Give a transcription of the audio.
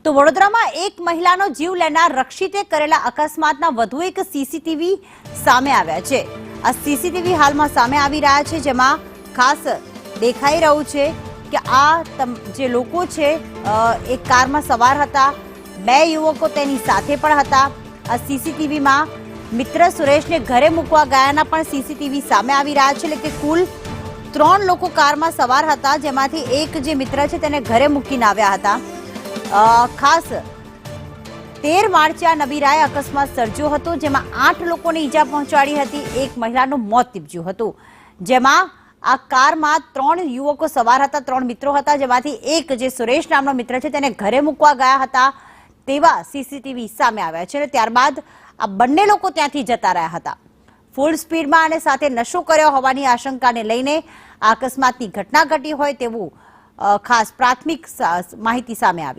તો વડોદરામાં એક મહિલાનો જીવ લેનાર રક્ષિતે કરેલા અકસ્માતના વધુ એક સીસીટીવી સામે આવ્યા છે। આ સીસીટીવી હાલમાં સામે આવી રહ્યા છે, જેમાં ખાસ દેખાઈ રહ્યું છે કે આ જે લોકો છે એક કારમાં સવાર હતા, બે યુવકો તેની સાથે પણ હતા। આ સીસીટીવીમાં મિત્ર સુરેશને ઘરે મૂકવા ગયાના પણ સીસીટીવી સામે આવી રહ્યા છે, એટલે કે કુલ 3 લોકો કારમાં સવાર હતા, જેમાંથી એક જે મિત્ર છે તેને ઘરે મૂકીને આવ્યા હતા। ખાસ 13 માર્ચે આ નબીરાએ અકસ્માત સર્જ્યો હતો, જેમાં 8 લોકોને ઈજા પહોંચાડી હતી, એક મહિલાનું મોત નીપજ્યું હતું। જેમાં આ કારમાં 3 યુવકો સવાર હતા, 3 મિત્રો હતા, જેમાંથી એક જે સુરેશ નામનો મિત્ર છે તેને ઘરે મૂકવા ગયા હતા તેવા સીસીટીવી સામે આવ્યા છે। અને ત્યારબાદ આ બંને લોકો ત્યાંથી જતા રહ્યા હતા। ફૂલ સ્પીડમાં અને સાથે નશો કર્યો હોવાની આશંકાને લઈને આ અકસ્માતની ઘટના ઘટી હોય તેવું ખાસ પ્રાથમિક માહિતી સામે આવી।